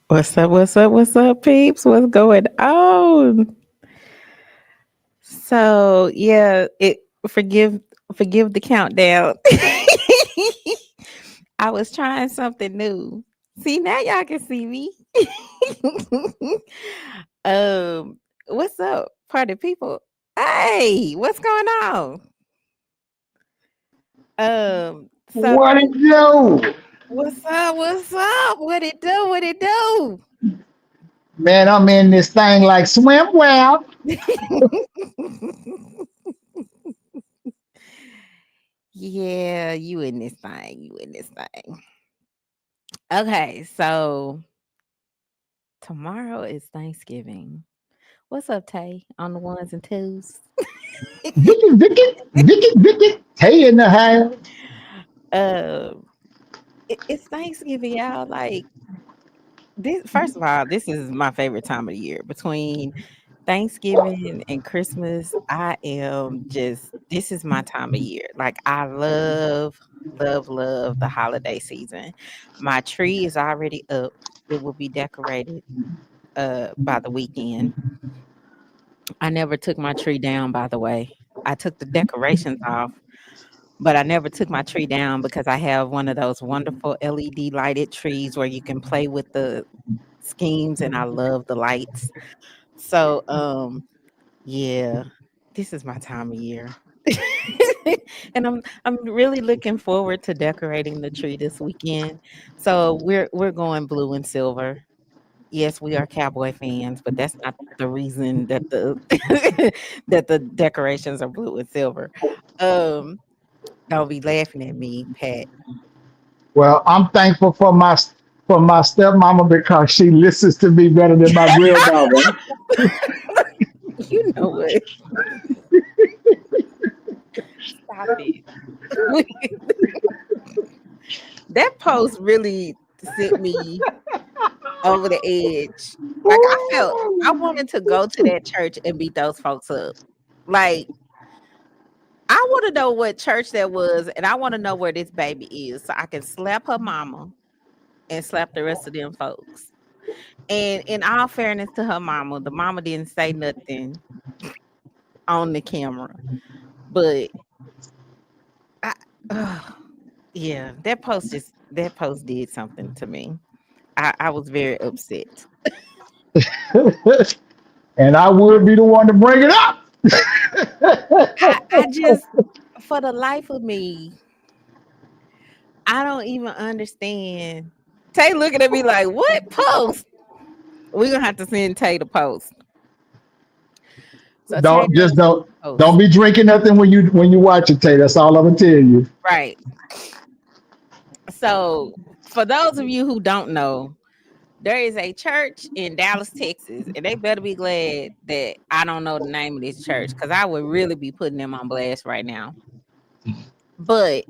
What's up? What's up? What's up, peeps? What's going on? So yeah, it forgive the countdown. I was trying something new. See, now y'all can see me. What's up, party people? Hey, what's going on? So What it do? what's up? What's up? What it do? What it do? Man, I'm in this thing like swim well. Yeah, you in this thing. You in this thing. Okay, so tomorrow is Thanksgiving. What's up, Tay? On the ones and twos. Vicky, Vicky, Vicky, Vicky. Tay in the house. um, it's Thanksgiving, y'all. Like this. First of all, this is my favorite time of the year. Between Thanksgiving and Christmas, I am just. This is my time of year. Like I love the holiday season. My tree is already up. It will be decorated by the weekend. I never took my tree down, by the way. I took the decorations off, but I never took my tree down because I have one of those wonderful LED lighted trees where you can play with the schemes and I love the lights. So yeah, this is my time of year. And I'm really looking forward to decorating the tree this weekend. So we're going blue and silver. Yes, we are Cowboy fans, but that's not the reason that the that the decorations are blue and silver. Um, don't be laughing at me, Pat. Well, I'm thankful for my stepmama because she listens to me better than my real mama. You know what? Stop it. That post really sent me over the edge. Like I wanted to go to that church and beat those folks up. Like I want to know what church that was, and I want to know where this baby is, so I can slap her mama and slap the rest of them folks. And in all fairness to her mama, the mama didn't say nothing on the camera, but I, ugh, yeah, that post did something to me. I was very upset. And I would be the one to bring it up. I just, for the life of me, I don't even understand. Tay looking at me like, what post? We're gonna have to send Tay the post. So Tay don't just does have don't a don't post. be drinking nothing when you watch it, Tay. That's all I'm gonna tell you. Right. So for those of you who don't know, there is a church in Dallas, Texas, and they better be glad that I don't know the name of this church because I would really be putting them on blast right now. But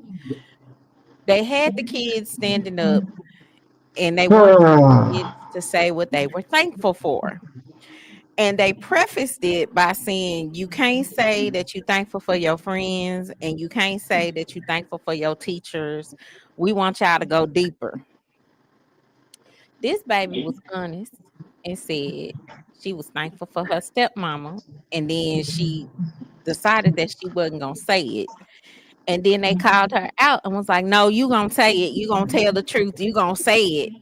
they had the kids standing up and they wanted the kids to say what they were thankful for. And they prefaced it by saying, you can't say that you're thankful for your friends and you can't say that you're thankful for your teachers. We want y'all to go deeper. This baby was honest and said she was thankful for her stepmama. And then she decided that she wasn't going to say it. And then they called her out and was like, no, you gonna say it. You gonna tell the truth. You gonna say it.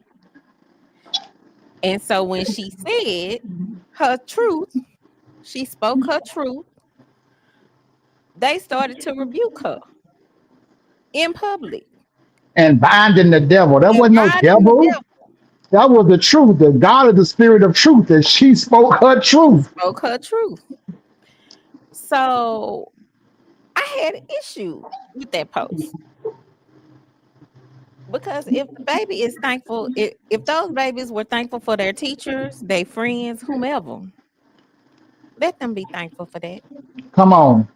And so when she said her truth, she spoke her truth, they started to rebuke her in public. And binding the devil. That And wasn't no binding the devil. devil. That was the truth. The God of the spirit of truth. And she spoke her truth. Spoke her truth. So I had an issue with that post. Because if the baby is thankful, if those babies were thankful for their teachers, their friends, whomever, let them be thankful for that. Come on.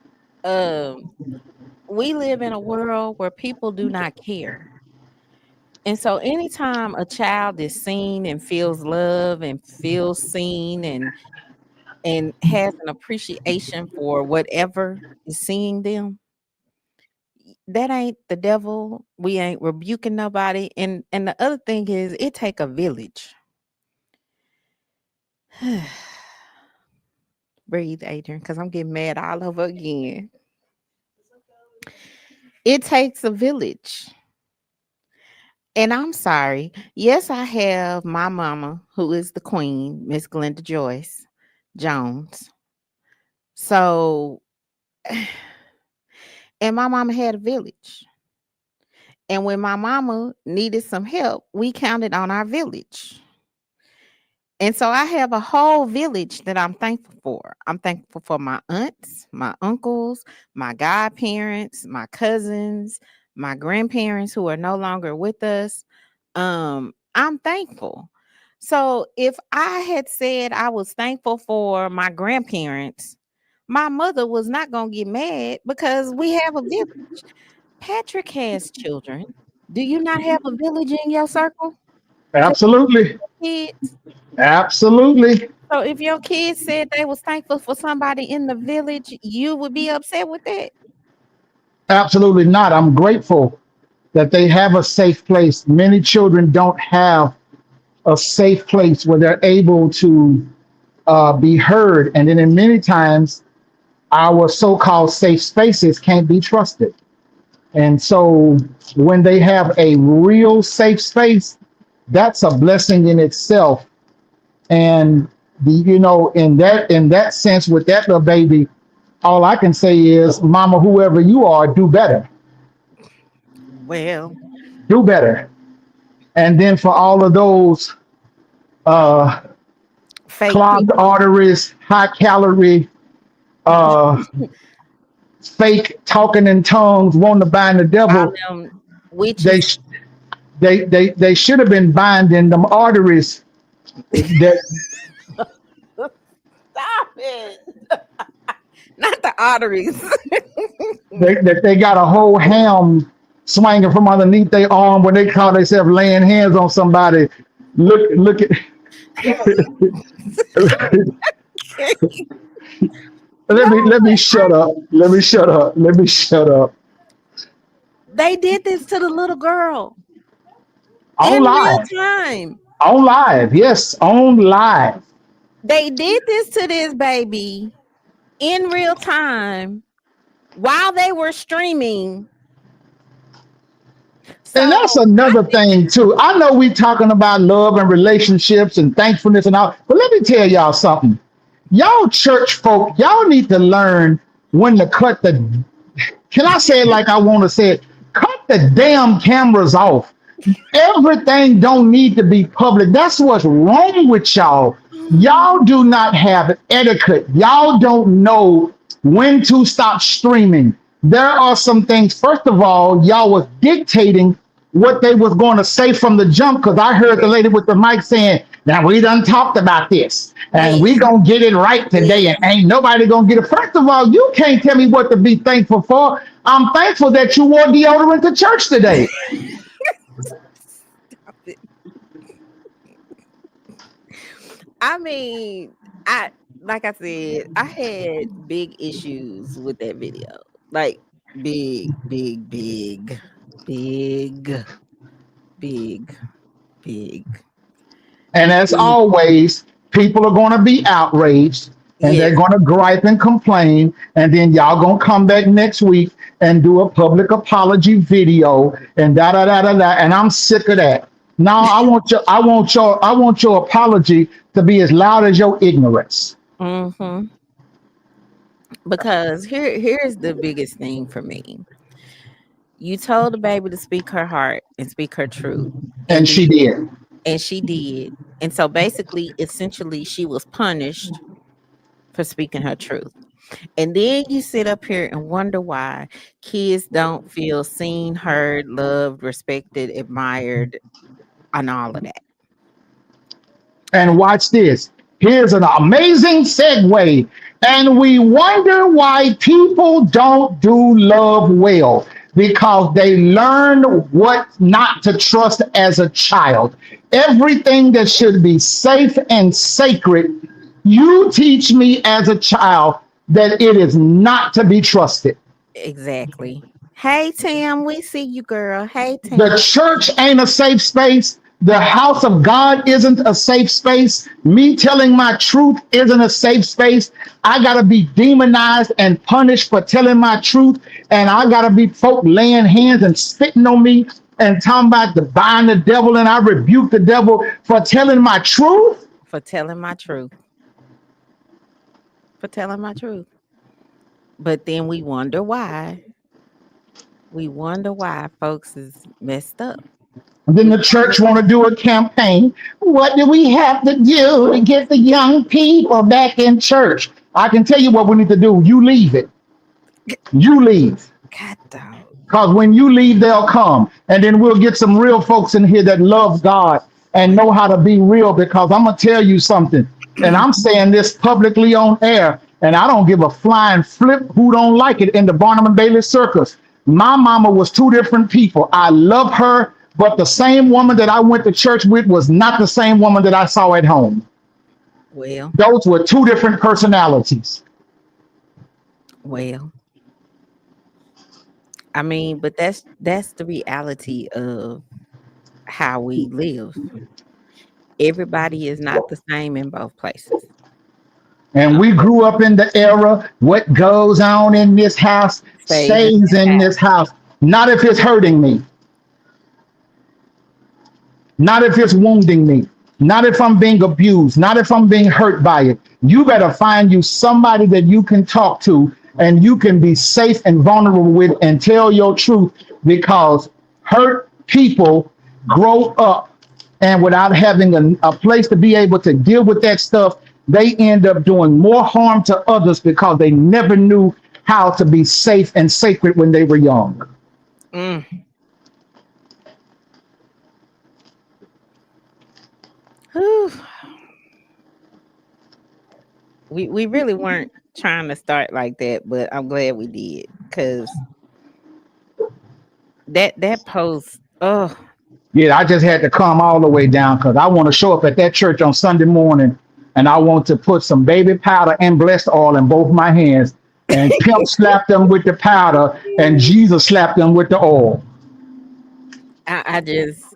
We live in a world where people do not care. And so anytime a child is seen and feels love and feels seen and has an appreciation for whatever is seeing them, that ain't the devil. We ain't rebuking nobody. And the other thing is, it take a village. Breathe, Adrian, because I'm getting mad all over again. It takes a village. And I'm sorry. Yes, I have my mama, who is the queen, Miss Glenda Joyce Jones. So, and my mama had a village. And when my mama needed some help, we counted on our village. And so I have a whole village that I'm thankful for. I'm thankful for my aunts, my uncles, my godparents, my cousins, my grandparents who are no longer with us. I'm thankful. So if I had said I was thankful for my grandparents, my mother was not going to get mad because we have a village. Patrick has children. Do you not have a village in your circle? Absolutely. Kids. Absolutely. So if your kids said they was thankful for somebody in the village, you would be upset with that? Absolutely not. I'm grateful that they have a safe place. Many children don't have a safe place where they're able to be heard. And then in many times, our so-called safe spaces can't be trusted. And so when they have a real safe space, that's a blessing in itself. And in that sense, with that little baby, all I can say is, Mama, whoever you are, do better. Well, Do better. And then for all of those fake clogged people, arteries, high calorie, fake talking in tongues, wanting to bind the all devil, them they witches. sh- they should have been binding them arteries that Stop it. Not the arteries. they got a whole ham swinging from underneath their arm when they call themselves laying hands on somebody. Look at let me shut up. Let me shut up. Let me shut up. They did this to the little girl On in real live. time. On live. Yes, on live. They did this to this baby in real time while they were streaming. And that's So another thing too. I know we talking about love and relationships and thankfulness and all, but let me tell y'all something. Y'all church folk, y'all need to learn when to cut the, can I say it like I want to say it? Cut the damn cameras off. Everything don't need to be public. That's what's wrong with y'all. Y'all do not have etiquette. Y'all don't know when to stop streaming. There are some things. First of all, y'all was dictating what they was going to say from the jump, because I heard the lady with the mic saying, now we done talked about this and we gonna get it right today and ain't nobody gonna get it. First of all, you can't tell me what to be thankful for. I'm thankful that you wore deodorant to church today. I mean, like I said, I had big issues with that video. Like big, big, big, big, big, big. And as always, people are going to be outraged and Yes. they're going to gripe and complain. And then y'all going to come back next week and do a public apology video and da da da da da. And I'm sick of that. Now I want your apology to be as loud as your ignorance. Mm-hmm. Because here's the biggest thing for me. You told the baby to speak her heart and speak her truth, And and she then did. and she did. And so basically, essentially, she was punished for speaking her truth. And then you sit up here and wonder why kids don't feel seen, heard, loved, respected, admired, and all of that. And watch this. Here's an amazing segue. And we wonder why people don't do love well because they learn what not to trust as a child. Everything that should be safe and sacred, you teach me as a child that it is not to be trusted. Exactly. Hey Tam, we see you, girl. Hey The Tam. church ain't a safe space. The house of God isn't a safe space. Me telling my truth isn't a safe space. I got to be demonized and punished for telling my truth. And I got to be folk laying hands and spitting on me and talking about the bind the devil. And I rebuke the devil for telling my truth. For telling my truth. For telling my truth. But then we wonder why. We wonder why folks is messed up. And then We the church wonder want why. to do a campaign. What do we have to do to get the young people back in church? I can tell you what we need to do. You leave it. You leave. God dog. Because when you leave, they'll come. And then we'll get some real folks in here that love God and know how to be real. Because I'm going to tell you something. And I'm saying this publicly on air. And I don't give a flying flip who don't like it in the Barnum and Bailey circus. My mama was two different people. I love her. But the same woman that I went to church with was not the same woman that I saw at home. Well, Those were two different personalities. well. I mean, but that's the reality of how we live. Everybody is not the same in both places. And we grew up in the era, what goes on in this house Stays in stays this in this house. house. Not if it's hurting me, not if it's wounding me, not if I'm being abused, not if I'm being hurt by it. You better find you somebody that you can talk to and you can be safe and vulnerable with and tell your truth because hurt people grow up and without having a place to be able to deal with that stuff, they end up doing more harm to others because they never knew how to be safe and sacred when they were young. Mm. Whew. We really weren't trying to start like that, but I'm glad we did because that post. Oh, Yeah, I just had to calm all the way down because I want to show up at that church on Sunday morning and I want to put some baby powder and blessed oil in both my hands and pimp slap them with the powder and Jesus slapped them with the oil. I just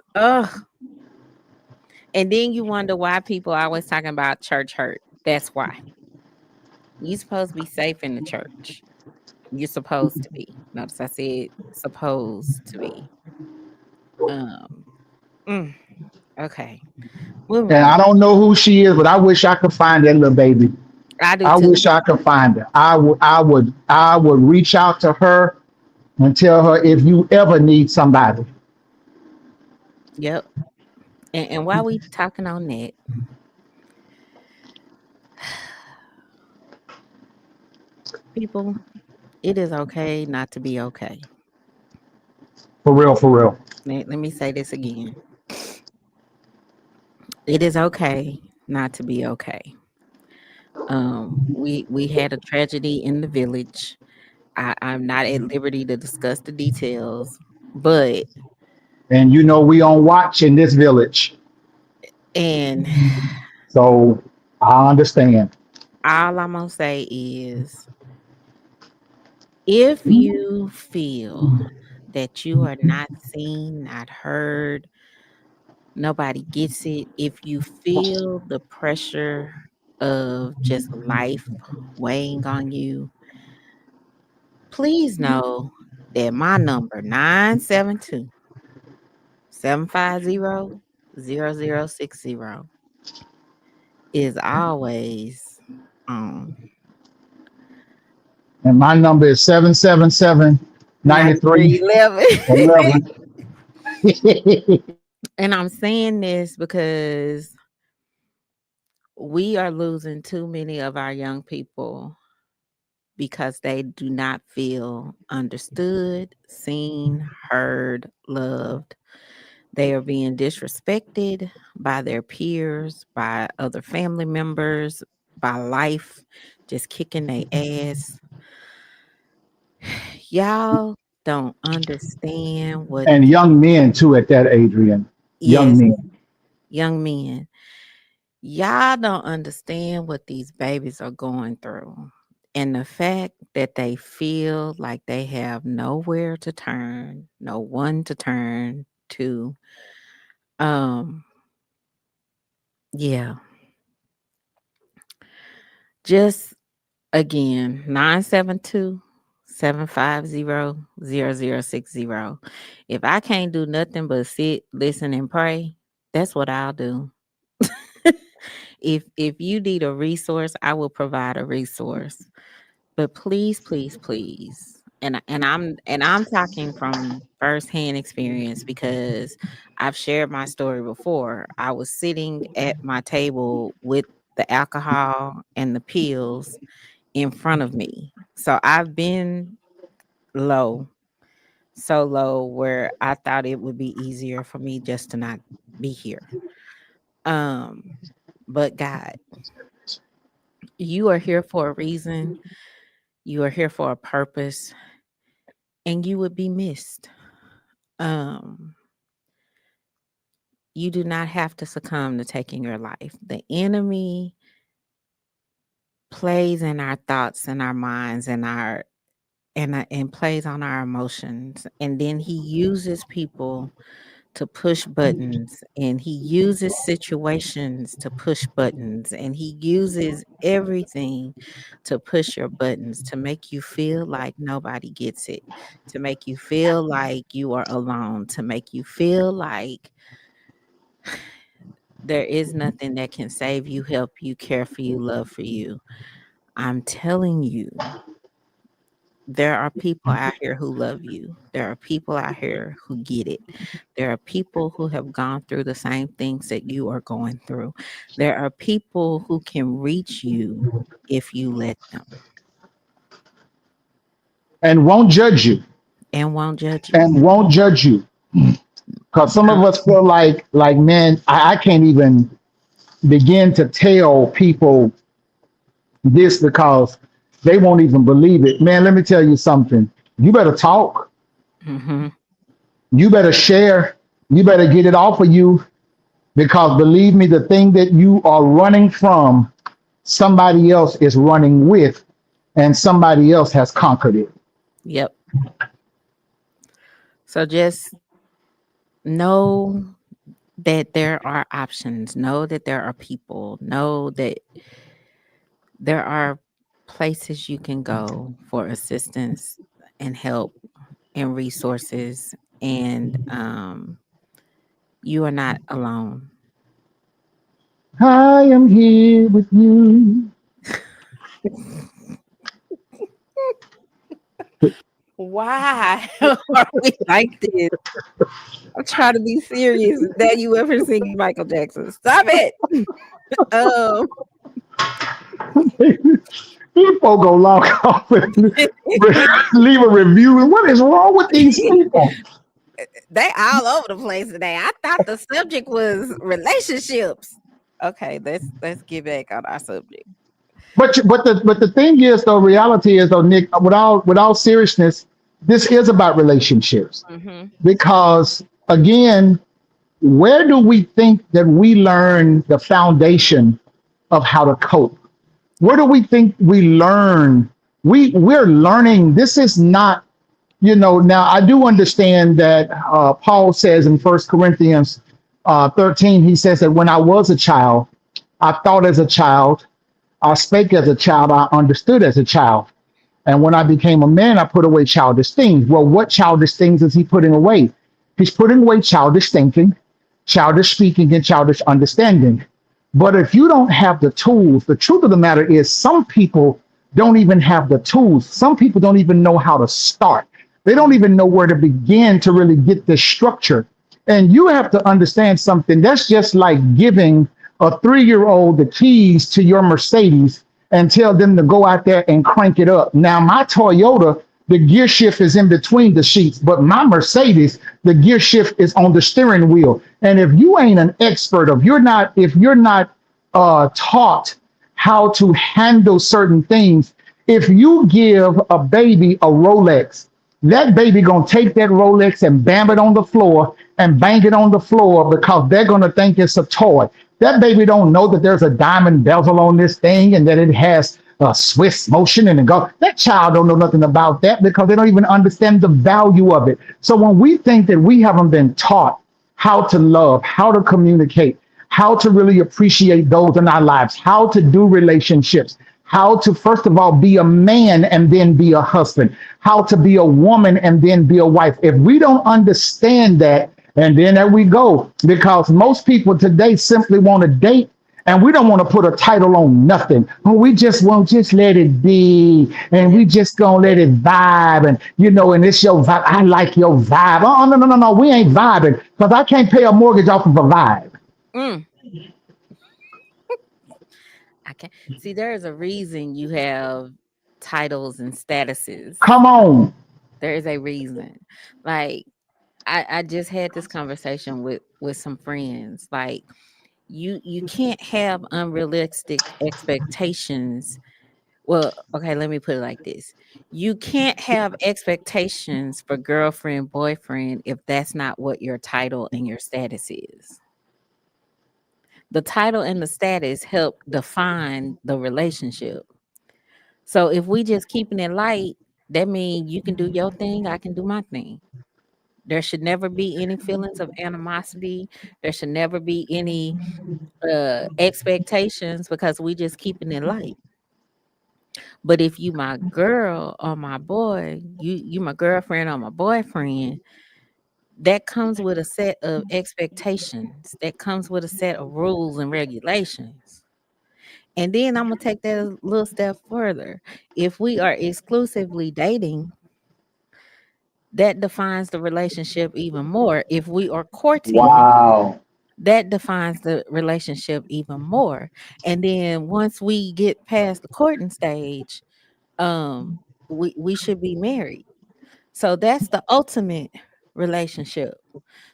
and then you wonder why people always talking about church hurt. That's why you supposed to be safe in the church. You're supposed to be. Notice I said supposed to be. Um. mm, okay, moving And on. I don't know who she is, but I wish I could find that little baby. I do I too. wish I could find her. I would reach out to her and tell her if you ever need somebody. Yep. And while we talking on that, people, it is okay not to be okay. For real, for real. Let me say this again. It is okay not to be okay. We had a tragedy in the village. I'm not at liberty to discuss the details, but And you know we on watch in this village. and So I understand. all I'm gonna say is if you feel that you are not seen, not heard, nobody gets it. If you feel the pressure of just life weighing on you, please know. that my number 972-750-0060 is always on And my number is 777 9311. 11. And I'm saying this because we are losing too many of our young people because they do not feel understood, seen, heard, loved. They are being disrespected by their peers, by other family members, by life, just kicking their ass. Y'all don't understand what And the young men too at that, Adrian. Young yes, men. young men. Y'all don't understand what these babies are going through. And the fact that they feel like they have nowhere to turn, no one to turn to. Um, yeah. Just again, 972-750-0060. If I can't do nothing but sit, listen, and pray, that's what I'll do. If you need a resource, I will provide a resource. But please, please, please, and I'm talking from firsthand experience because I've shared my story before. I was sitting at my table with the alcohol and the pills in front of me. So I've been low, so low where I thought it would be easier for me just to not be here. Um, but God, you are here for a reason. You are here for a purpose, and you would be missed. Um, you do not have to succumb to taking your life. The enemy plays in our thoughts and our minds and plays on our emotions, and then he uses people to push buttons, and he uses situations to push buttons, and he uses everything to push your buttons to make you feel like nobody gets it, to make you feel like you are alone, to make you feel like there is nothing that can save you, help you, care for you, love for you. I'm telling you, there are people out here who love you. There are people out here who get it. There are people who have gone through the same things that you are going through. There are people who can reach you if you let them And won't judge you. and won't judge you. And won't judge you. Because some of us feel like man, I can't even begin to tell people this because they won't even believe it. Man, let me tell you something. You better talk. Mm-hmm. You better share. You better get it off of you because believe me, the thing that you are running from, somebody else is running with, and somebody else has conquered it. Yep. So just know that there are options. Know that there are people. Know that there are places you can go for assistance and help and resources, and you are not alone. I am here with you. Why are we like this? I'm trying to be serious. That you ever sing Michael Jackson? Stop it. um People go log off and leave a review. What is wrong with these people? they all over the place today. I thought the subject was relationships. Okay, let's get back on our subject. But the thing is though, reality is though, Nick, without seriousness, this is about relationships. Mm-hmm. Because again, where do we think that we learn the foundation of how to cope? Where do we think we learn? We're learning. This is not, now I do understand that Paul says in 1 Corinthians 13, he says that when I was a child, I thought as a child, I spake as a child, I understood as a child. And when I became a man, I put away childish things. Well, what childish things is he putting away? He's putting away childish thinking, childish speaking, and childish understanding. But if you don't have the tools, the truth of the matter is some people don't even have the tools. Some people don't even know how to start. They don't even know where to begin to really get this structure. And you have to understand something. That's just like giving a 3-year-old the keys to your Mercedes and tell them to go out there and crank it up. Now, my Toyota, the gear shift is in between the seats, but my Mercedes, the gear shift is on the steering wheel. And if you ain't an expert, if you're not taught how to handle certain things, if you give a baby a Rolex, that baby gonna take that Rolex and bam it on the floor and bang it on the floor because they're gonna think it's a toy. That baby don't know that there's a diamond bezel on this thing and that it has a Swiss motion and a go. That child don't know nothing about that because they don't even understand the value of it. So when we think that we haven't been taught how to love, how to communicate, how to really appreciate those in our lives, how to do relationships, how to, first of all, be a man and then be a husband, how to be a woman and then be a wife. If we don't understand that, and then there we go, because most people today simply want to date and we don't want to put a title on nothing. We just won't just let it be. And we just gonna let it vibe. And and it's your vibe. I like your vibe. Oh, no, no, no, no. We ain't vibing because I can't pay a mortgage off of a vibe. Mm. I can't see. There's a reason you have titles and statuses. Come on. There is a reason. Like I just had this conversation with some friends. Like you can't have unrealistic expectations. Well, okay, let me put it like this. You can't have expectations for girlfriend, boyfriend if that's not what your title and your status is. The title and the status help define the relationship. So if we just keeping it light, that means you can do your thing, I can do my thing. There should never be any feelings of animosity. There should never be any expectations because we just keeping it light. But if you my girl or my boy, you my girlfriend or my boyfriend, that comes with a set of expectations. That comes with a set of rules and regulations. And then I'm gonna take that a little step further. If we are exclusively dating, that defines the relationship even more. If we are courting, Wow. that defines the relationship even more. And then once we get past the courting stage, we should be married. So that's the ultimate relationship.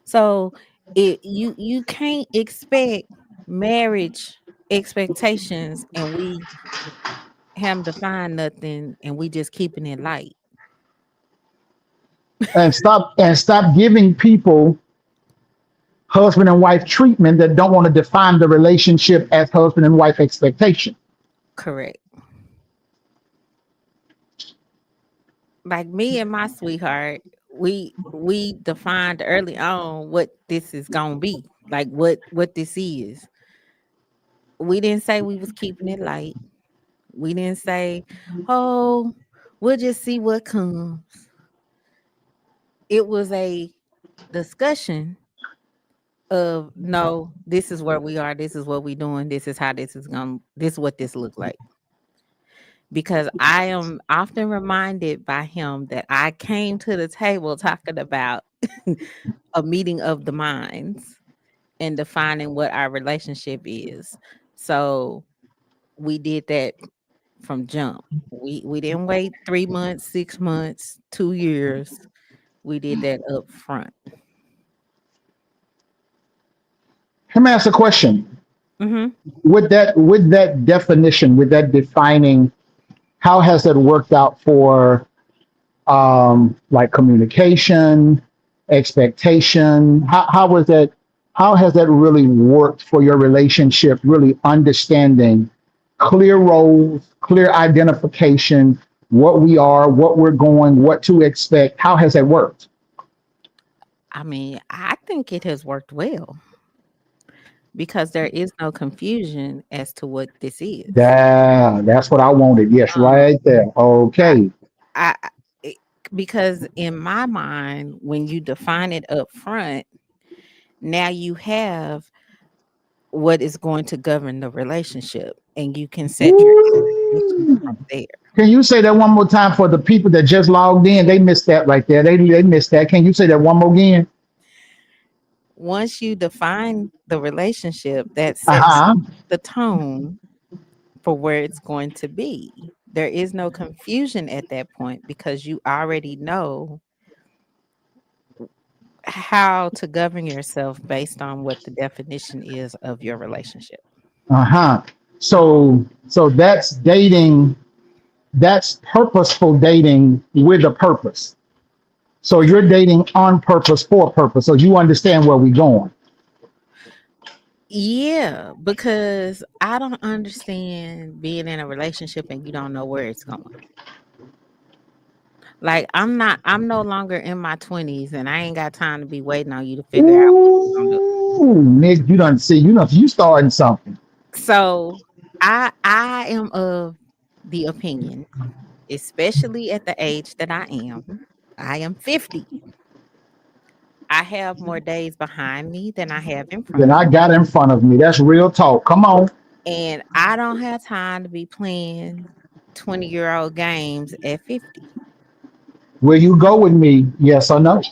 So you can't expect marriage expectations and we haven't defined nothing and we just keeping it light. And stop giving people husband and wife treatment that don't want to define the relationship as husband and wife expectation. Correct. Like me and my sweetheart, we defined early on what this is gonna be, like what this is. We didn't say we was keeping it light. We didn't say, oh, we'll just see what comes. It was a discussion of no, this is where we are, this is what we doing, this is how this is what this look like. Because I am often reminded by him that I came to the table talking about a meeting of the minds and defining what our relationship is. So we did that from jump. We didn't wait 3 months, 6 months, 2 years. We did that up front. Let me ask a question. Hmm. With that definition, with that defining, how has that worked out for like communication, expectation? How has that really worked for your relationship, really understanding clear roles, clear identification, what we are, what we're going, what to expect? How has that worked? I mean, I think it has worked well because there is no confusion as to what this is. That's what I wanted. Yes, Um, right there. I, Okay. I it- because in my mind, when you define it up front, now you have what is going to govern the relationship, and you can set your expectations from Ooh. there. Can you say that one more time for the people that just logged in? They missed that right there. They missed that. Can you say that one more again? Once you define the relationship, that sets Uh-huh. the tone for where it's going to be. There is no confusion at that point because you already know how to govern yourself based on what the definition is of your relationship. Uh-huh. So that's dating, that's purposeful dating with a purpose. So you're dating on purpose for a purpose. So you understand where we're going. Yeah, because I don't understand being in a relationship and you don't know where it's going. Like I'm no longer in my 20s and I ain't got time to be waiting on you to figure out what you're gonna do. Ooh, Nick, you don't see, you starting something. So I am of the opinion, especially at the age that I am 50. I have more days behind me than I have in front Then of I me. got in front of me. That's real talk. Come on. And I don't have time to be playing 20-year-old games at 50. Will you go with me? Yes or no?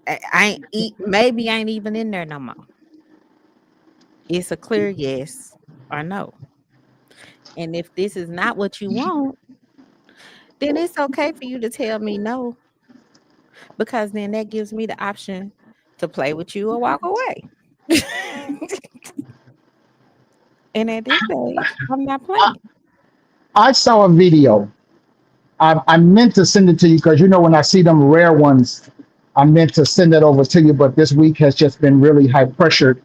I ain't maybe I ain't even in there no more. It's a clear yes or no. And if this is not what you want, then it's okay for you to tell me no, because then that gives me the option to play with you or walk away. And at this age, I'm not I, playing. I saw a video. I meant to send it to you because you know when I see them rare ones, I meant to send it over to you, but this week has just been really high pressured.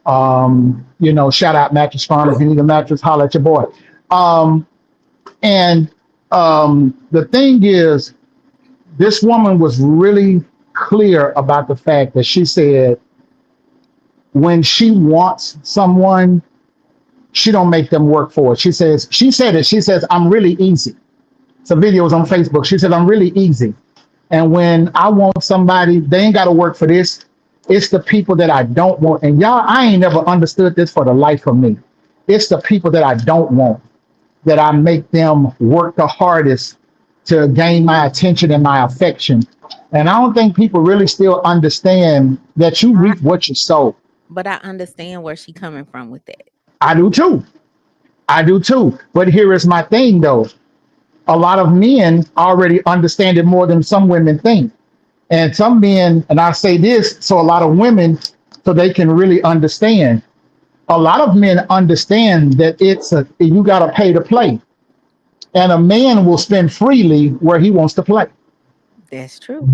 Shout out Mattress Firm. If you need a mattress, holler at your boy. Um, and the thing is, this woman was really clear about the fact that she said when she wants someone, she don't make them work for it. She says, I'm really easy. Some videos on Facebook. She said, I'm really easy. And when I want somebody, they ain't got to work for this. It's the people that I don't want. And y'all, I ain't never understood this for the life of me. It's the people that I don't want that I make them work the hardest to gain my attention and my affection. And I don't think people really still understand that you I, reap what you sow. but I understand where she coming from with that. I do too. I do too. But here is my thing though. A lot of men already understand it more than some women think. And some men, and I say this so a lot of women, so they can really understand. A lot of men understand that you got to pay to play, and a man will spend freely where he wants to play. That's true.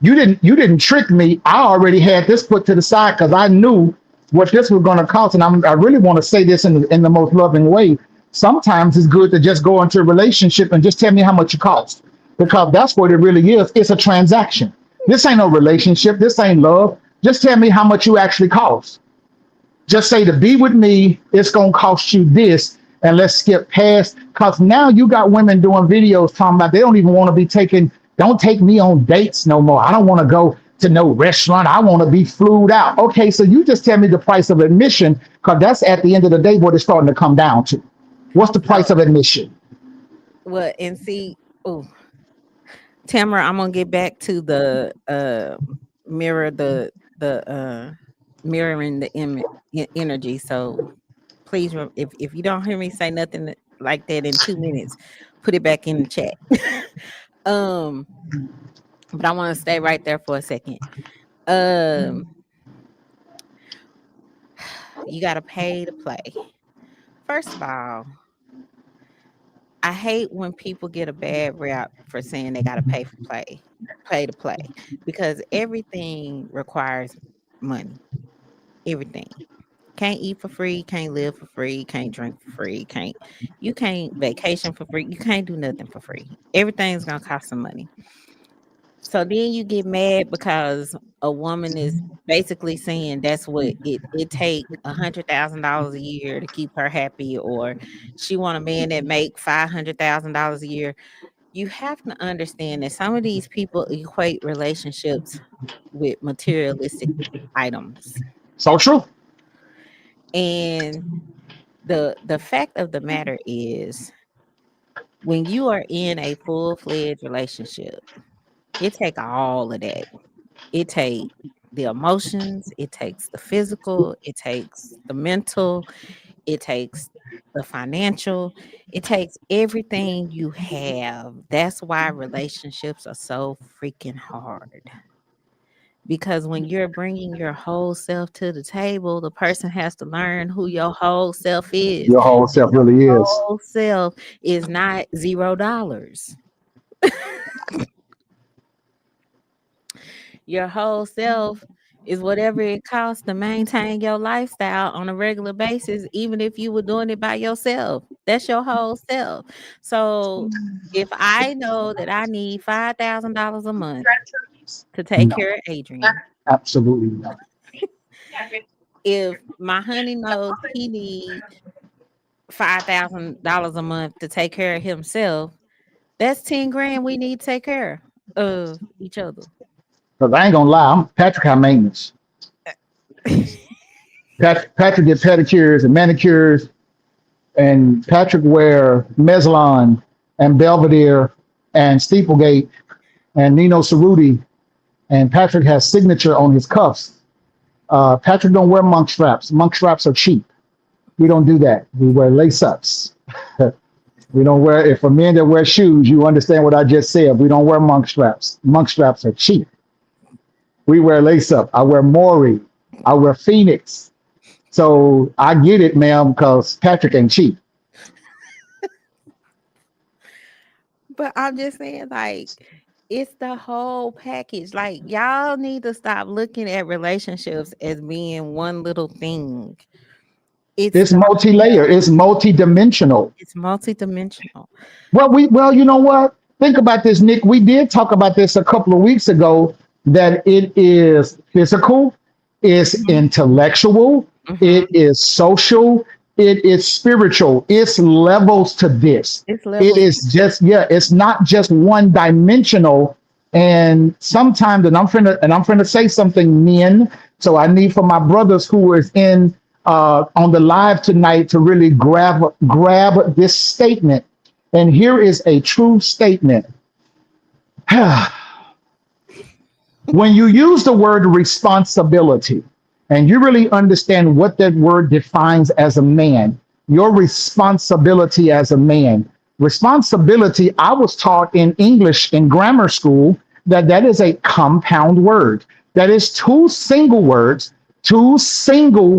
You didn't trick me. I already had this put to the side because I knew what this was going to cost, and I really want to say this in the most loving way. Sometimes it's good to just go into a relationship and just tell me how much it costs, because that's what it really is. It's a transaction. This ain't no relationship. This ain't love. Just tell me how much you actually cost. Just say to be with me, it's gonna cost you this, and let's skip past. Cause now you got women doing videos talking about they don't even want to be taken. Don't take me on dates no more. I don't want to go to no restaurant. I want to be flued out. Okay, so you just tell me the price of admission, cause that's at the end of the day what it's starting to come down to. What's the price So, of admission? well, and see, oh, Tamara, I'm gonna get back to the mirror the mirroring the energy. So please, if you don't hear me say nothing like that in 2 minutes, put it back in the chat. um, but I want to stay right there for a second. Um, you gotta pay to play. First of all, I hate when people get a bad rap for saying they gotta pay to play, because everything requires money. Everything. Can't eat for free, can't live for free, can't drink for free, can't vacation for free, you can't do nothing for free. Everything's gonna cost some money. So then you get mad because a woman is basically saying that's what it take $100,000 a year to keep her happy, or she want a man that make $500,000 a year. You have to understand that some of these people equate relationships with materialistic items. So true. And the fact of the matter is, when you are in a full-fledged relationship, it take all of that. It takes the emotions, it takes the physical, it takes the mental, it takes the financial, it takes everything you have. That's why relationships are so freaking hard. Because when you're bringing your whole self to the table, the person has to learn who your whole self is. Your whole self Your really is. whole self is not $0. Your whole self is whatever it costs to maintain your lifestyle on a regular basis, even if you were doing it by yourself. That's your whole self. So if I know that I need $5,000 a month to take No, care of Adrian, absolutely not. if my honey knows he needs $5,000 a month to take care of himself, that's 10 grand we need to take care of each other. Because I ain't gonna lie, I'm Patrick high maintenance. Patrick get pedicures and manicures, and Patrick wear Meslon and Belvedere and Steeplegate and Nino Cerruti, and Patrick has signature on his cuffs. Patrick don't wear monk straps. Monk straps are cheap. We don't do that. We wear lace ups. We don't wear, if for men that wear shoes, you understand what I just said. We don't wear monk straps. Monk straps are cheap. We wear lace up. I wear Maury. I wear Phoenix. So I get it, ma'am, because Patrick ain't cheap. But I'm just saying, like, it's the whole package. Like, y'all need to stop looking at relationships as being one little thing. It's It's not. multi-layer. It's multi-dimensional. It's multidimensional. Well, you know what? Think about this, Nick. We did talk about this a couple of weeks ago, that it is physical, it's Mhm, intellectual, mhm. it is social, it is spiritual. It's levels to this. It's It levels. is just, yeah, it's not just one dimensional. And sometimes, I'm finna say something, men. So I need for my brothers who is in on the live tonight to really grab this statement. And here is a true statement. When you use the word responsibility and you really understand what that word defines as a man, your responsibility as a man, responsibility, I was taught in English in grammar school that that is a compound word. That is two single words, two single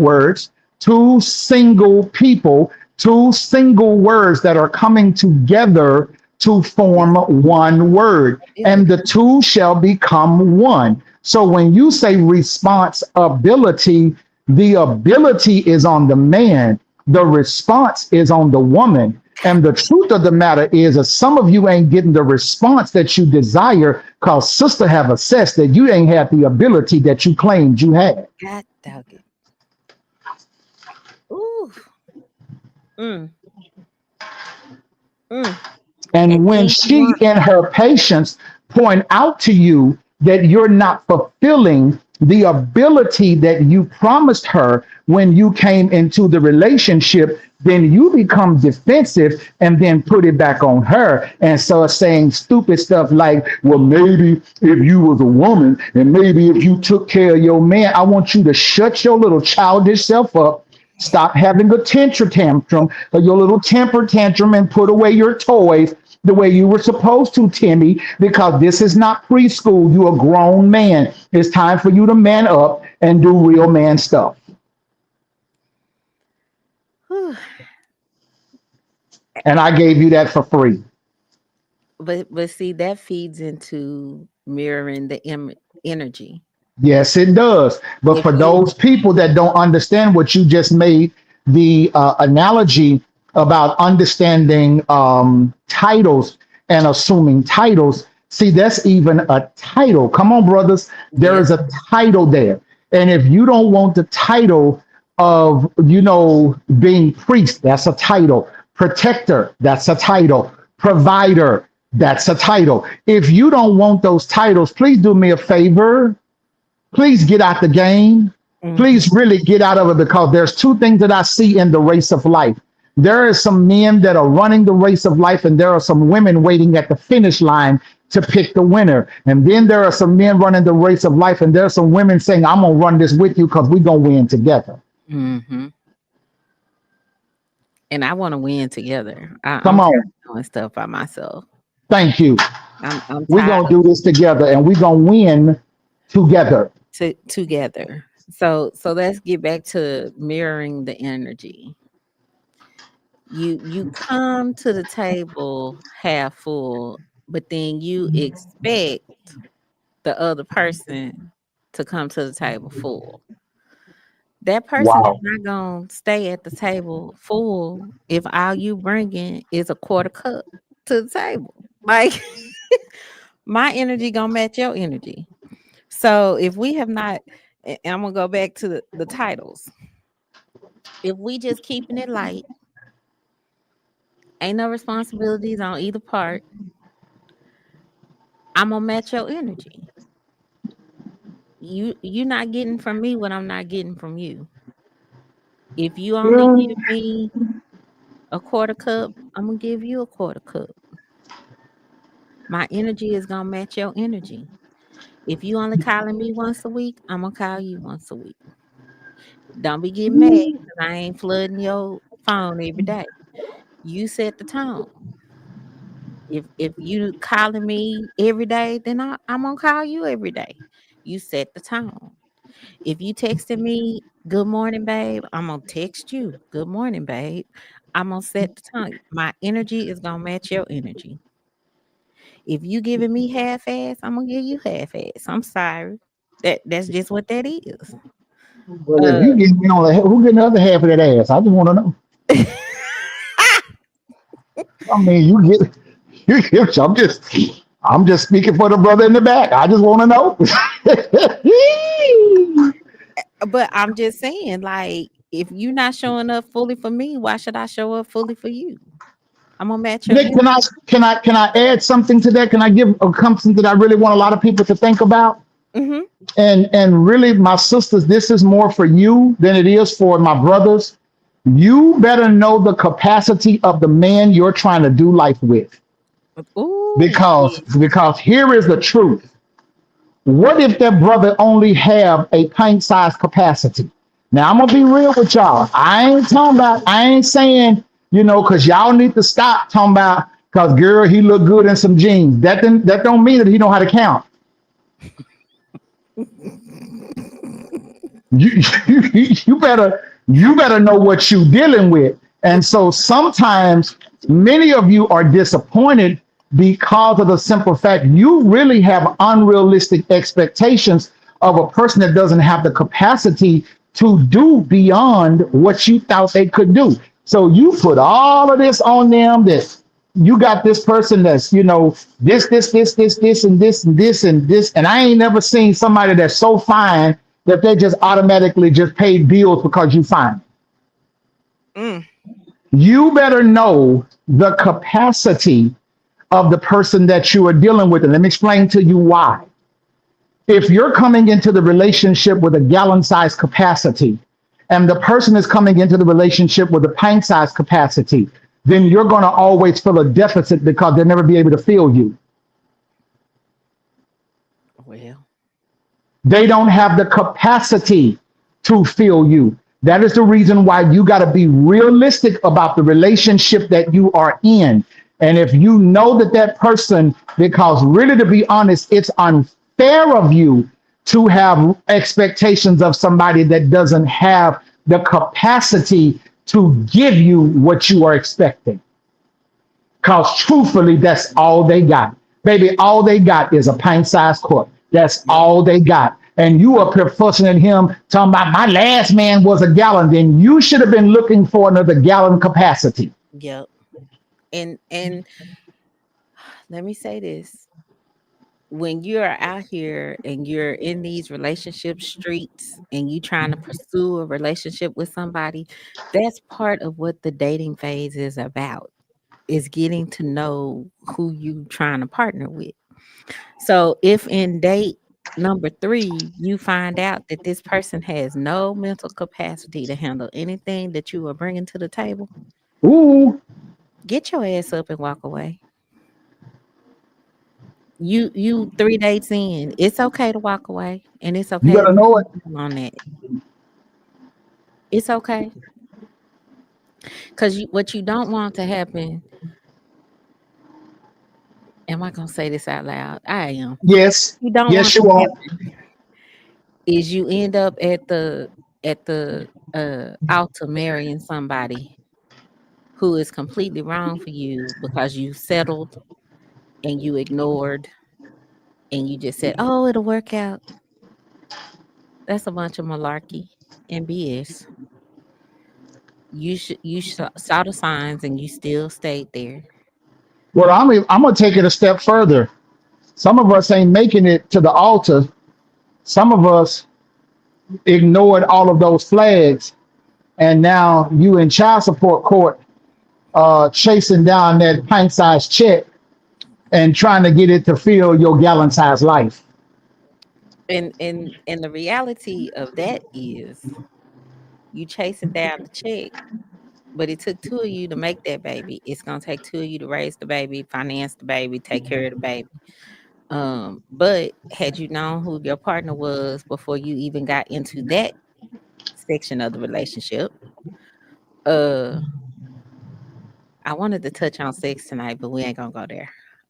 people, two single words that are coming together to form one word, It's a and the two shall become one. So when you say responsibility, the ability is on the man, the response is on the woman. And the truth of the matter is that some of you ain't getting the response that you desire because sister have assessed that you ain't had the ability that you claimed you had. God dog it. Ooh. Mm, mm. And And when then you she, want. in her patience, point out to you that you're not fulfilling the ability that you promised her when you came into the relationship, then you become defensive and then put it back on her and start saying stupid stuff like, well, maybe if you was a woman and maybe if you took care of your man. I want you to shut your little childish self up. Stop having a tantrum or your little temper tantrum and put away your toys the way you were supposed to, Timmy, because this is not preschool. You're a grown man. It's time for you to man up and do real man stuff. Whew. And I gave you that for free. But see, that feeds into mirroring the energy. Yes, it does. But If for you those people that don't understand what you just made, the analogy about understanding titles and assuming titles, see, that's even a title. Come on, brothers. There Yes. is a title there. And if you don't want the title of, being priest, that's a title. Protector, that's a title. Provider, That's a title. If you don't want those titles, please do me a favor. Please get out the game. Mhm. Please really get out of it, because there's two things that I see in the race of life. There are some men that are running the race of life, and there are some women waiting at the finish line to pick the winner. And then there are some men running the race of life, and there are some women saying, I'm going to run this with you because we're going to win together. Mhm. And I want to win together. I'm Come tired on. of doing stuff by myself. Thank you. I'm We're tired going to of do this together, and we're going to win together. together. So let's get back to mirroring the energy. You come to the table half full, but then you expect the other person to come to the table full. That person is Wow. not gonna stay at the table full if all you bringing is a quarter cup to the table. Like my energy gonna match your energy. So if we have not, and I'm gonna go back to the titles. If we just keeping it light, ain't no responsibilities on either part, I'm gonna match your energy. You not getting from me what I'm not getting from you. If you only Yeah. give me a quarter cup, I'm gonna give you a quarter cup. My energy is gonna match your energy. If you only calling me once a week, I'm gonna call you once a week. Don't be getting mad because I ain't flooding your phone every day. You set the tone. If you calling me every day, then I'm gonna call you every day. You set the tone. If you texting me, good morning, babe, I'm gonna text you, good morning, babe. I'm gonna set the tone. My energy is gonna match your energy. If you giving me half ass, I'm gonna give you half ass. I'm sorry. That's just what that is. Well, if Uh you get me on the, who getting the other half of that ass? I just want to know. I mean, you get, you get. I'm just speaking for the brother in the back. I just want to know. but I'm just saying, like, if you not showing up fully for me, why should I show up fully for you? I'm gonna match your Nick, energy. can I add something to that? Can I give something that I really want a lot of people to think about? Hmm. And really, my sisters, this is more for you than it is for my brothers. You better know the capacity of the man you're trying to do life with, Ooh, because here is the truth. What if that brother only have a pint-sized capacity? Now I'm gonna be real with y'all. I ain't saying, because y'all need to stop talking about, because girl, he look good in some jeans. That don't mean that he know how to count. You you better know what you're dealing with. And so sometimes many of you are disappointed because of the simple fact you really have unrealistic expectations of a person that doesn't have the capacity to do beyond what you thought they could do. So you put all of this on them, that you got this person that's, this, and this, and this, and this. And I ain't never seen somebody that's so fine that they just automatically just paid bills because you fine. mm, You better know the capacity of the person that you are dealing with. And let me explain to you why. If you're coming into the relationship with a gallon sized capacity, and the person is coming into the relationship with a pint sized capacity, then you're going to always feel a deficit because they'll never be able to fill you. well, They don't have the capacity to fill you. That is the reason why you got to be realistic about the relationship that you are in. And if you know that that person, because really, to be honest, it's unfair of you to have expectations of somebody that doesn't have the capacity to give you what you are expecting. Because truthfully, that's all they got. Baby, all they got is a pint-sized cup. That's yep, all they got. And you up here fussing at him, talking about my last man was a gallon. Then you should have been looking for another gallon capacity. yep. And let me say this. When you're out here and you're in these relationship streets and you trying to pursue a relationship with somebody, that's part of what the dating phase is about. is getting to know who you trying to partner with. So if in date number 3 you find out that this person has no mental capacity to handle anything that you are bringing to the table, Ooh, get your ass up and walk away. You 3 dates in, it's okay to walk away, and it's you okay to better know it. on that. It's okay, because what you don't want to happen. Am I gonna say this out loud? I am. Yes, You don't yes, want you to are. happen is you end up at the altar marrying somebody who is completely wrong for you because you settled and you ignored and you just said, "Oh, it'll work out." That's a bunch of malarkey and BS. Saw the signs and you still stayed there. Well, I'm gonna take it a step further. Some of us ain't making it to the altar. Some of us ignored all of those flags, and now you in child support court, chasing down that pint-sized check and trying to get it to fill your gallon-sized life. And the reality of that is you chasing down the check, but it took 2 of you to make that baby. It's gonna take 2 of you to raise the baby, finance the baby, take care of the baby. But had you known who your partner was before you even got into that section of the relationship, uh, I wanted to touch on sex tonight, but we ain't gonna go there.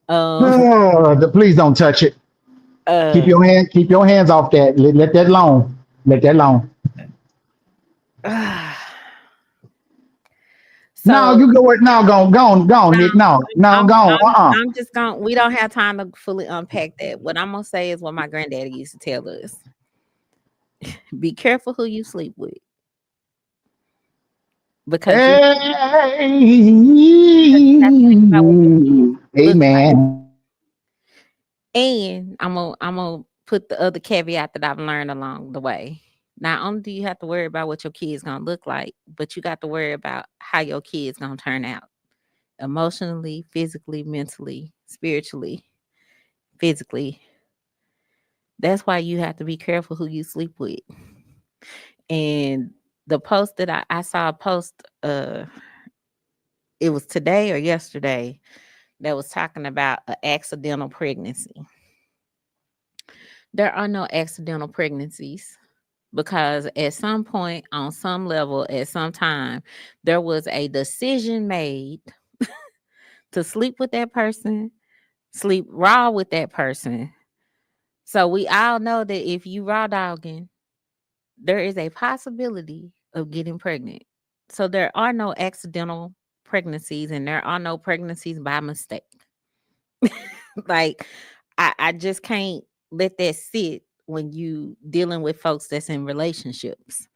Um, Please don't touch it. uh, Keep your hands off that. Let that alone. Let that alone. No, so you go it. No, go on, no, Nick. No, no, I'm go on. I'm I'm just gonna. We don't have time to fully unpack that. What I'm gonna say is what my granddaddy used to tell us: be careful who you sleep with, because you got to think about what your kids Hey, look like. amen. And I'm gonna put the other caveat that I've learned along the way. Not only do you have to worry about what your kid's gonna look like, but you got to worry about how your kid's gonna turn out emotionally, physically, mentally, spiritually, physically. That's why you have to be careful who you sleep with. And the post that I saw a post, it was today or yesterday, that was talking about an accidental pregnancy. There are no accidental pregnancies, because at some point, on some level, at some time, there was a decision made to sleep with that person, sleep raw with that person. So we all know that if you raw dogging, there is a possibility of getting pregnant. So there are no accidental pregnancies and there are no pregnancies by mistake. Like, I just can't let that sit when you dealing with folks that's in relationships.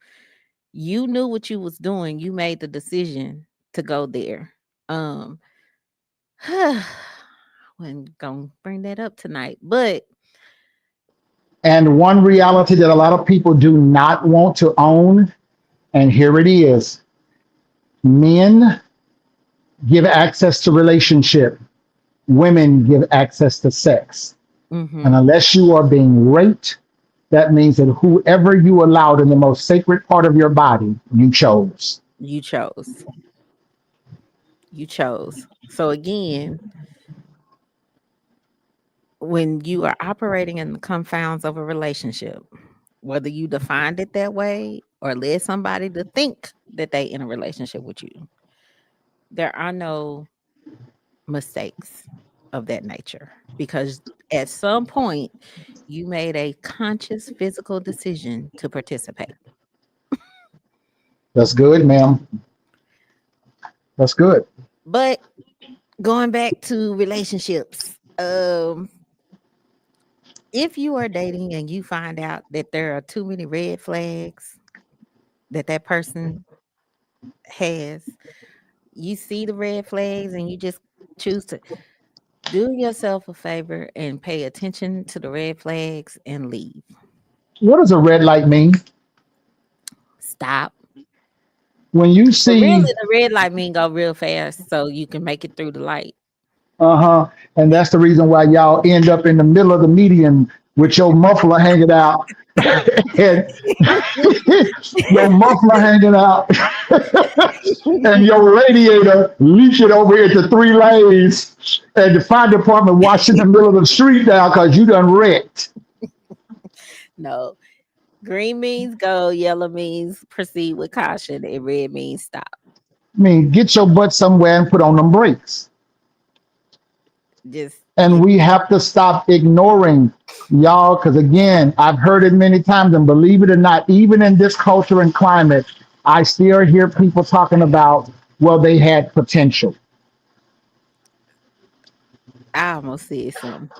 You knew what you was doing. You made the decision to go there. Um, wasn't gonna bring that up tonight, but And one reality that a lot of people do not want to own, and here it is: men give access to relationship, women give access to sex. And mhm, unless you are being raped, that means that whoever you allowed in the most sacred part of your body, you chose. you chose. You chose. So again, when you are operating in the confounds of a relationship, whether you defined it that way or led somebody to think that they in a relationship with you, there are no mistakes of that nature, because at some point you made a conscious physical decision to participate. That's good, ma'am. That's good. But going back to relationships, if you are dating and you find out that there are too many red flags that that person has, you see the red flags and you just choose to do yourself a favor and pay attention to the red flags and leave. What does a red light mean? Stop. when you But really, see, the red light mean go real fast so you can make it through the light. and that's the reason why y'all end up in the middle of the median with your muffler hanging out, and your muffler hanging out, and your radiator leaking over into 3 lanes, and the fire department washing the middle of the street down because you done wrecked. No. Green means go, yellow means proceed with caution, and red means stop. I mean, get your butt somewhere and put on them brakes. Just And we have to stop ignoring y'all, because again, I've heard it many times, and believe it or not, even in this culture and climate, I still hear people talking about, well, they had potential. I almost said something.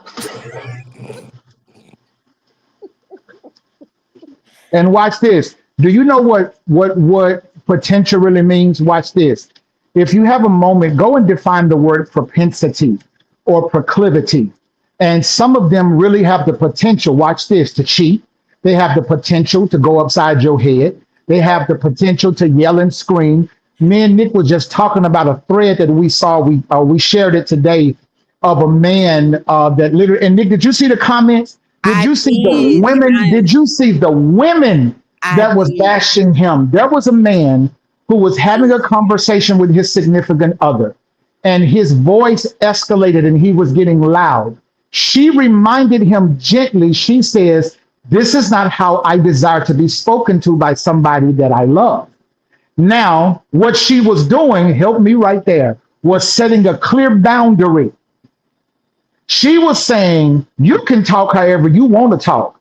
And watch this. Do you know what potential really means? Watch this. If you have a moment, go and define the word propensity or proclivity. And some of them really have the potential, watch this, to cheat. They have the potential to go upside your head. They have the potential to yell and scream. Me and Nick were just talking about a thread that we saw. We shared it today of a man that literally. And Nick, did you see the comments? Did I you see the did. women? Did you see the women I that was did. bashing him? There was a man who was having a conversation with his significant other, and his voice escalated and he was getting loud. She reminded him gently, she says, "This is not how I desire to be spoken to by somebody that I love." Now, what she was doing, help me right there, was setting a clear boundary. She was saying, you can talk however you want to talk,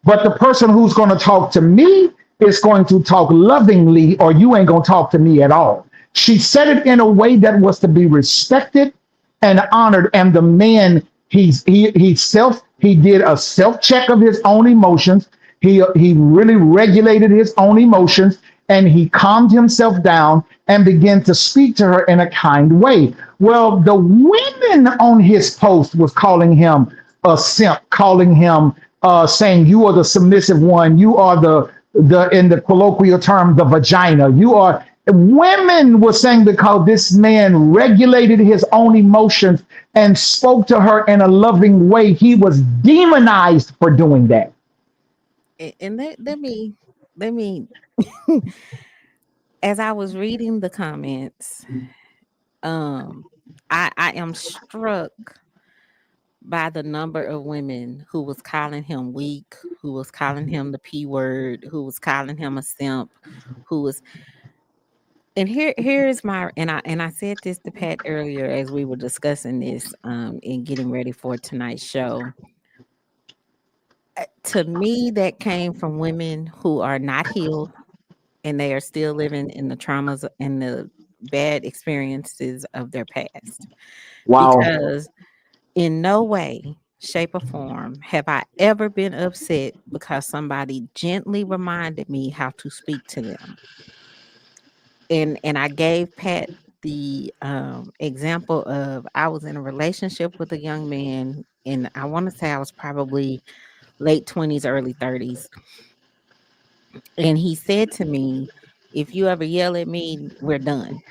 but the person who's going to talk to me is going to talk lovingly, or you ain't going to talk to me at all. She said it in a way that was to be respected and honored. And the man, he did a self check of his own emotions. He really regulated his own emotions, and he calmed himself down and began to speak to her in a kind way. Well, the women on his post was calling him a simp, calling him saying, "You are the submissive one. You are the in the colloquial term, the vagina. You are." Women were saying, because this man regulated his own emotions and spoke to her in a loving way, he was demonized for doing that. And let me as I was reading the comments, um I am struck by the number of women who was calling him weak, who was calling him the P word, who was calling him a simp, who was and here's my and I said this to Pat earlier as we were discussing this and getting ready for tonight's show. To me, that came from women who are not healed and they are still living in the traumas and the bad experiences of their past. Wow. Because in no way, shape, or form have I ever been upset because somebody gently reminded me how to speak to them. And I gave Pat the example of I was in a relationship with a young man, and I want to say I was probably late 20s, early 30s. And he said to me, "If you ever yell at me, we're done."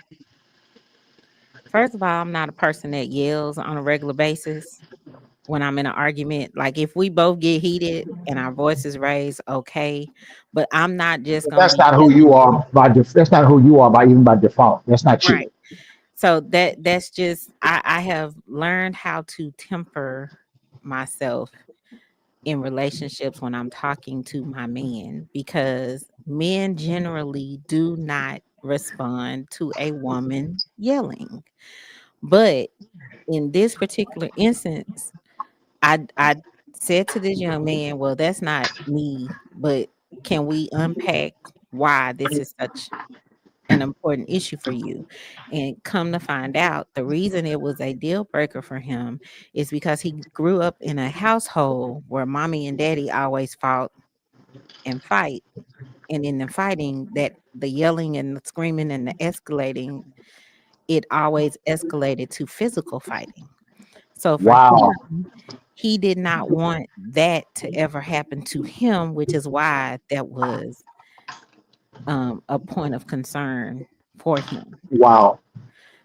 First of all, I'm not a person that yells on a regular basis when I'm in an argument. Like if we both get heated and our voices raised, okay. But I'm not just But gonna that's be not who you yelling. are that's not who you are by even by default. That's not you. Right. So that's just I have learned how to temper myself in relationships when I'm talking to my man because men generally do not respond to a woman yelling. But in this particular instance, I said to this young man, "Well, that's not me, but can we unpack why this is such an important issue for you?" And come to find out, the reason it was a deal breaker for him is because he grew up in a household where mommy and daddy always fought and fight. And in the fighting, that the yelling and the screaming and the escalating, it always escalated to physical fighting. So for Wow. him, he did not want that to ever happen to him, which is why that was a point of concern for him. Wow.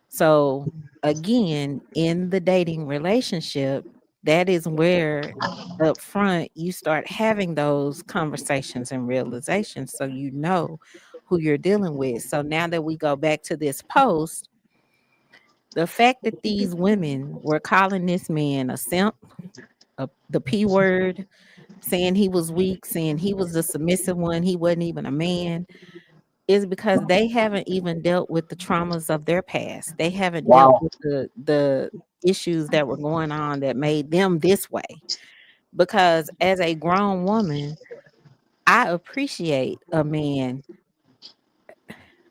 So again, in the dating relationship, that is where up front you start having those conversations and realizations so you know who you're dealing with. So now that we go back to this post, the fact that these women were calling this man a simp, the P word, saying he was weak, saying he was the submissive one, he wasn't even a man, is because they haven't even dealt with the traumas of their past. They haven't dealt Wow. with the issues that were going on that made them this way. Because as a grown woman, I appreciate a man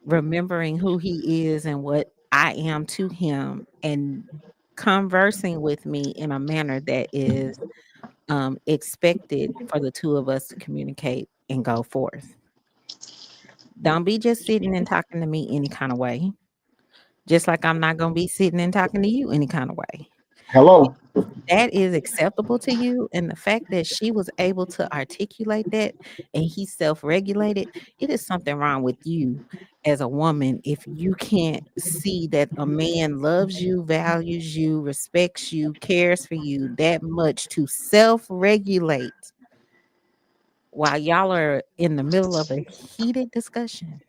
remembering who he is and what I am to him and conversing with me in a manner that is expected for the two of us to communicate and go forth. Don't be just sitting and talking to me any kind of way. Just like I'm not gonna be sitting and talking to you any kind of way. Hello. If that is acceptable to you, and the fact that she was able to articulate that and he self-regulated, it is something wrong with you as a woman if you can't see that a man loves you, values you, respects you, cares for you that much to self-regulate while y'all are in the middle of a heated discussion.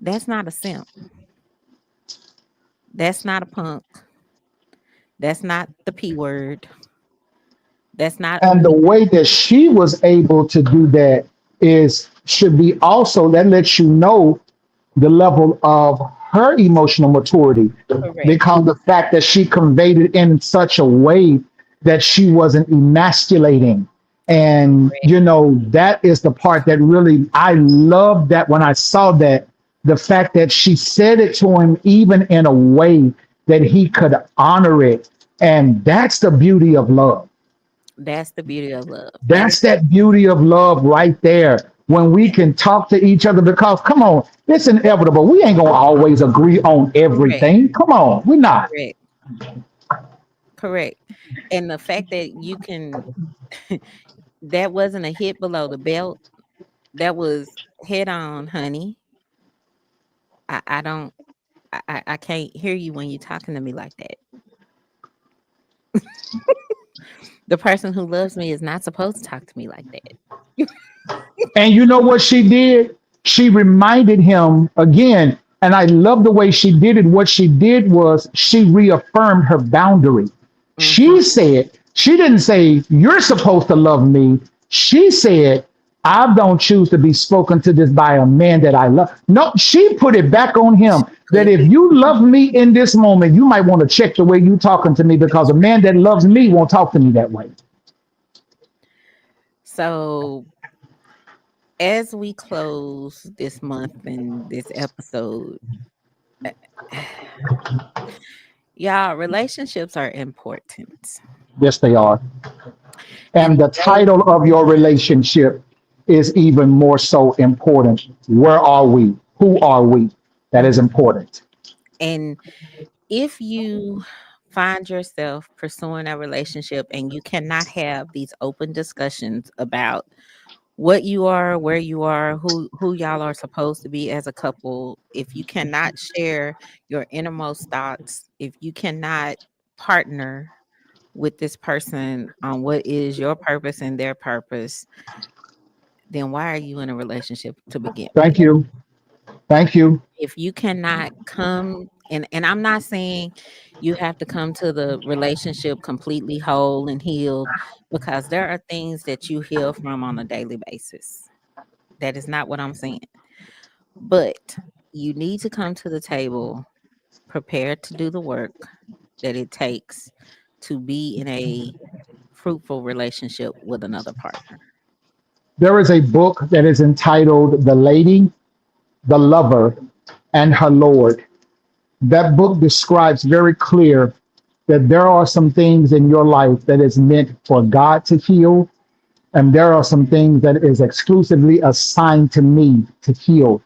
That's not a simp. That's not a punk. That's not the P word. That's not a And the way that she was able to do that is should be also that lets you know the level of her emotional maturity correct. because the fact that she conveyed it in such a way that she wasn't emasculating. And Correct. that is the part that really I love that when I saw that the fact that she said it to him even in a way that he could honor it. And that's the beauty of love. That's the beauty of love. And That's that beauty of love right there. When we can talk to each other, because come on, it's inevitable. We ain't gonna always agree on correct, everything. Come on, we're not. correct, correct. And the fact that you can that wasn't a hit below the belt. That was head on, honey. I don't I can't hear you when you're talking to me like that. The person who loves me is not supposed to talk to me like that. And you know what she did? She reminded him again, and I love the way she did it. What she did was she reaffirmed her boundary. Mhm. She didn't say, you're supposed to love me. She said, I don't choose to be spoken to this by a man that I love. No, she put it back on him Put that it if back. you love me in this moment, you might want to check the way you talking to me because a man that loves me won't talk to me that way. So as we close this month and this episode, y'all, relationships are important. Yes, they are. And And the title of your relationship is even more so important. Where are we? Who are we? That is important. and if you find yourself pursuing a relationship and you cannot have these open discussions about what you are, where you are, who y'all are supposed to be as a couple, if you cannot share your innermost thoughts, if you cannot partner with this person on what is your purpose and their purpose, then why are you in a relationship to begin with? Thank you. Thank you. If you cannot come and I'm not saying you have to come to the relationship completely whole and healed, because there are things that you heal from on a daily basis. That is not what I'm saying. But you need to come to the table prepared to do the work that it takes to be in a fruitful relationship with another partner. There is a book that is entitled The Lady, the Lover, and Her Lord. That book describes very clear that there are some things in your life that is meant for God to heal, and there are some things that is exclusively assigned to me to heal.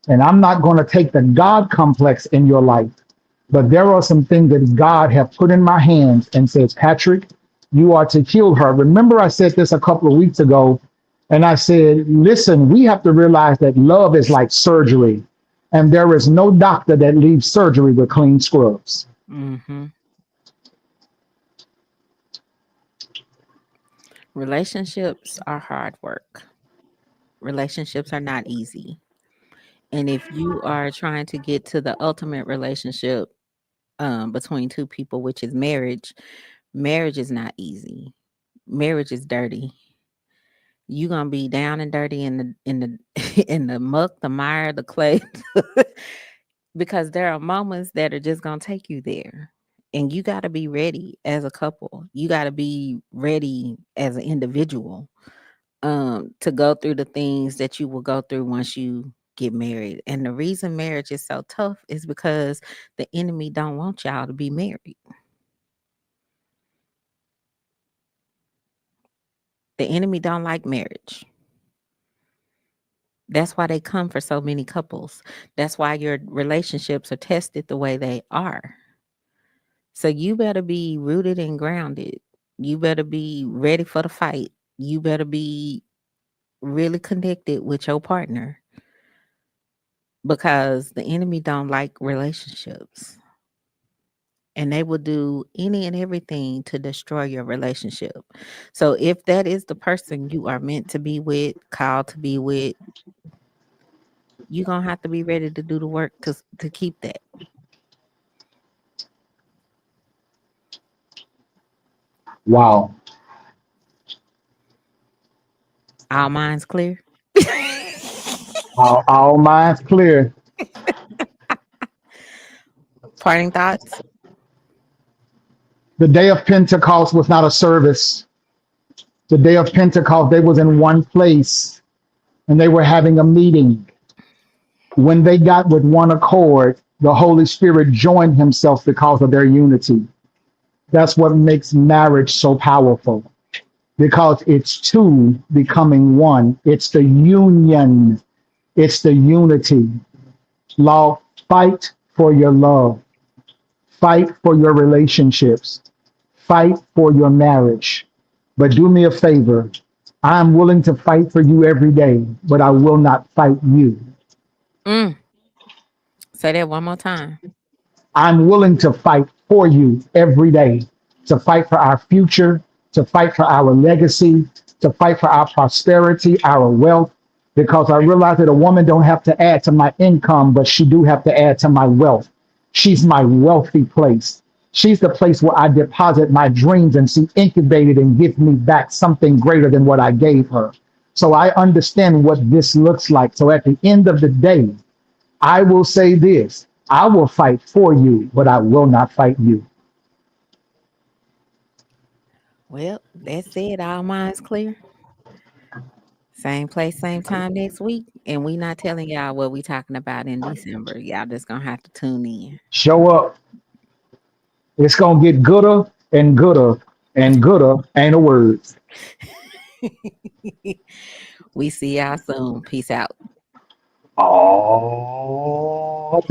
And I'm not going to take the God complex in your life, but there are some things that God have put in my hands and says, Patrick, you are to heal her. Remember, I said this a couple of weeks ago And I said, listen, we have to realize that love is like surgery. And there is no doctor that leaves surgery with clean scrubs. Mm-hmm. Relationships are hard work. Relationships are not easy. And if you are trying to get to the ultimate relationship between two people, which is marriage, marriage is not easy. Marriage is dirty. You gonna be down and dirty in the in the muck, the mire, the clay, because there are moments that are just gonna take you there. And you gotta be ready as a couple. You gotta be ready as an individual to go through the things that you will go through once you get married. And the reason marriage is so tough is because the enemy don't want y'all to be married. The enemy don't like marriage. That's why they come for so many couples. That's why your relationships are tested the way they are. So you better be rooted and grounded. You better be ready for the fight. You better be really connected with your partner, because the enemy don't like relationships. And they will do any and everything to destroy your relationship. So if that is the person you are meant to be with, called to be with, you're going to have to be ready to do the work to keep that. Wow. Our minds clear. All minds clear. Parting thoughts? The day of Pentecost was not a service. The day of Pentecost, they was in one place and they were having a meeting. When they got with one accord, the Holy Spirit joined himself because of their unity. That's what makes marriage so powerful, because it's two becoming one. It's the union. It's the unity. Law, fight for your love. Fight for your relationships. Fight for your marriage. But do me a favor. I'm willing to fight for you every day, but I will not fight you. Say that one more time. I'm willing to fight for you every day, to fight for our future, to fight for our legacy, to fight for our prosperity, our wealth, because I realize that a woman don't have to add to my income, but she do have to add to my wealth. She's my wealthy place. She's the place where I deposit my dreams and she incubated and give me back something greater than what I gave her. So I understand what this looks like. So at the end of the day, I will say this: I will fight for you, but I will not fight you. Well, that's it. Our minds clear. Same place, same time next week. And we not telling y'all what we talking about in December. Y'all just gonna have to tune in. Show up. It's going to get gooder and gooder and gooder, ain't a word. We see y'all soon. Peace out. Oh.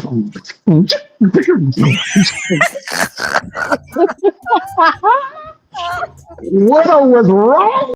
What was wrong?